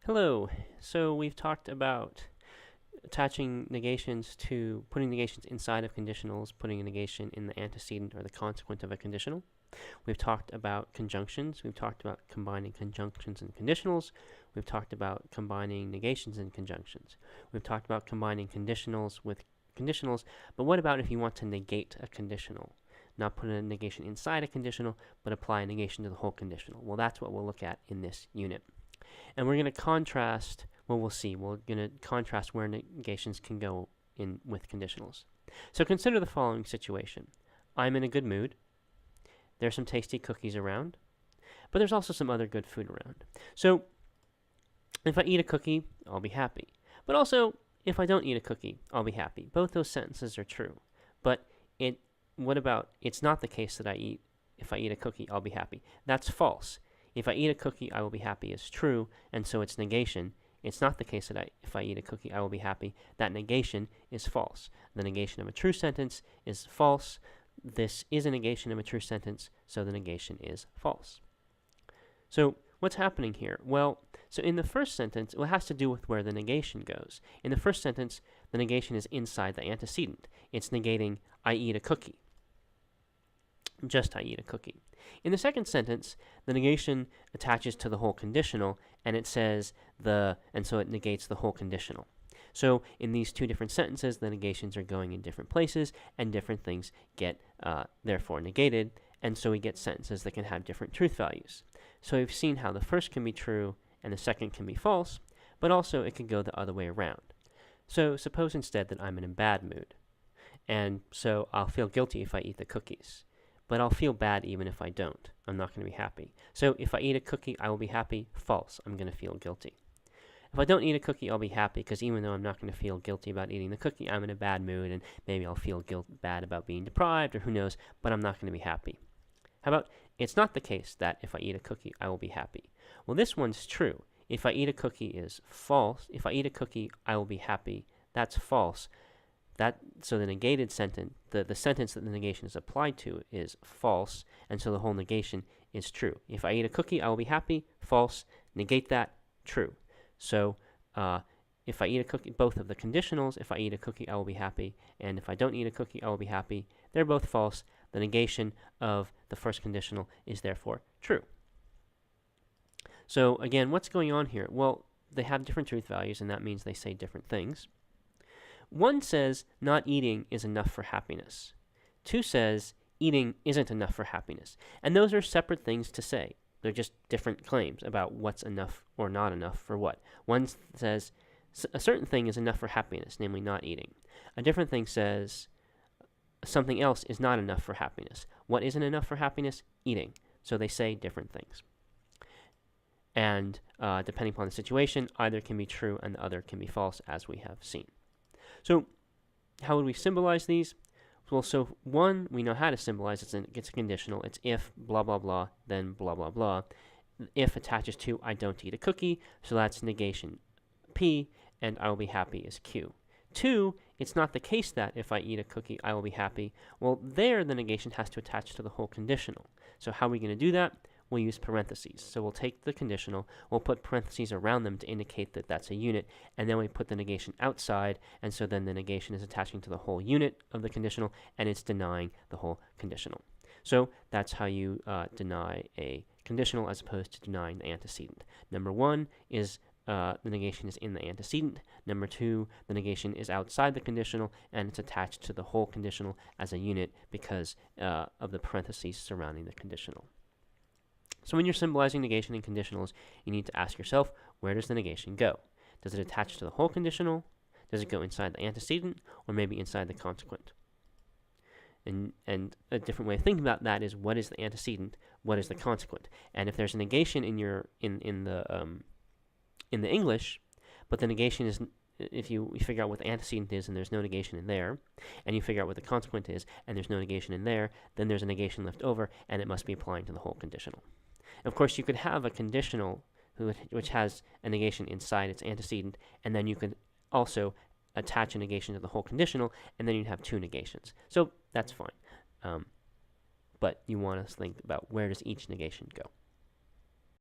Hello. So we've talked about attaching negations to putting negations inside of conditionals, putting a negation in the antecedent or the consequent of a conditional. We've talked about conjunctions. We've talked about combining conjunctions and conditionals. We've talked about combining negations and conjunctions. We've talked about combining conditionals with conditionals, but what about if you want to negate a conditional? Not put a negation inside a conditional, but apply a negation to the whole conditional. Well, that's what we'll look at in this unit. And we're going to contrast, well, we'll see. We're going to contrast where negations can go in with conditionals. So consider the following situation. I'm in a good mood. There's some tasty cookies around, but there's also some other good food around. So if I eat a cookie, I'll be happy. But also, if I don't eat a cookie, I'll be happy. Both those sentences are true. But what about, it's not the case that if I eat a cookie, I'll be happy. That's false. If I eat a cookie, I will be happy is true, and so it's negation. It's not the case that if I eat a cookie, I will be happy. That negation is false. The negation of a true sentence is false. This is a negation of a true sentence, so the negation is false. So what's happening here? Well, so in the first sentence, it has to do with where the negation goes. In the first sentence, the negation is inside the antecedent. It's negating, I eat a cookie. Just I eat a cookie. In the second sentence, the negation attaches to the whole conditional, and it says and so it negates the whole conditional. So in these two different sentences, the negations are going in different places, and different things get therefore negated, and so we get sentences that can have different truth values. So we've seen how the first can be true and the second can be false, but also it can go the other way around. So suppose instead that I'm in a bad mood, and so I'll feel guilty if I eat the cookies. But I'll feel bad even if I don't. I'm not going to be happy. So if I eat a cookie, I will be happy. False. I'm going to feel guilty. If I don't eat a cookie, I'll be happy, because even though I'm not going to feel guilty about eating the cookie, I'm in a bad mood, and maybe I'll feel bad about being deprived, or who knows, but I'm not going to be happy. How about, it's not the case that if I eat a cookie, I will be happy. Well, this one's true. If I eat a cookie is false. If I eat a cookie, I will be happy. That's false. So the negated sentence, the sentence that the negation is applied to is false, and so the whole negation is true. If I eat a cookie, I will be happy. False. Negate that. True. So if I eat a cookie, both of the conditionals, if I eat a cookie, I will be happy, and if I don't eat a cookie, I will be happy. They're both false. The negation of the first conditional is therefore true. So again, what's going on here? Well, they have different truth values, and that means they say different things. One says not eating is enough for happiness. Two says eating isn't enough for happiness. And those are separate things to say. They're just different claims about what's enough or not enough for what. One says a certain thing is enough for happiness, namely not eating. A different thing says something else is not enough for happiness. What isn't enough for happiness? Eating. So they say different things. And depending upon the situation, either can be true and the other can be false, as we have seen. So how would we symbolize these? Well, so one, we know how to symbolize it. It's a conditional. It's if blah, blah, blah, then blah, blah, blah. If attaches to I don't eat a cookie, so that's negation P, and I will be happy is Q. Two, it's not the case that if I eat a cookie, I will be happy. Well, there the negation has to attach to the whole conditional. So how are we going to do that? We'll use parentheses. So we'll take the conditional, we'll put parentheses around them to indicate that that's a unit, and then we put the negation outside, and so then the negation is attaching to the whole unit of the conditional, and it's denying the whole conditional. So that's how you deny a conditional as opposed to denying the antecedent. Number one is the negation is in the antecedent. Number two, the negation is outside the conditional, and it's attached to the whole conditional as a unit because of the parentheses surrounding the conditional. So when you're symbolizing negation in conditionals, you need to ask yourself, where does the negation go? Does it attach to the whole conditional? Does it go inside the antecedent, or maybe inside the consequent? And a different way of thinking about that is, what is the antecedent? What is the consequent? And if there's a negation in the English, but the negation is, if you figure out what the antecedent is and there's no negation in there, and you figure out what the consequent is and there's no negation in there, then there's a negation left over, and it must be applying to the whole conditional. Of course, you could have a conditional which has a negation inside its antecedent, and then you could also attach a negation to the whole conditional, and then you'd have two negations. So that's fine. But you want to think about, where does each negation go?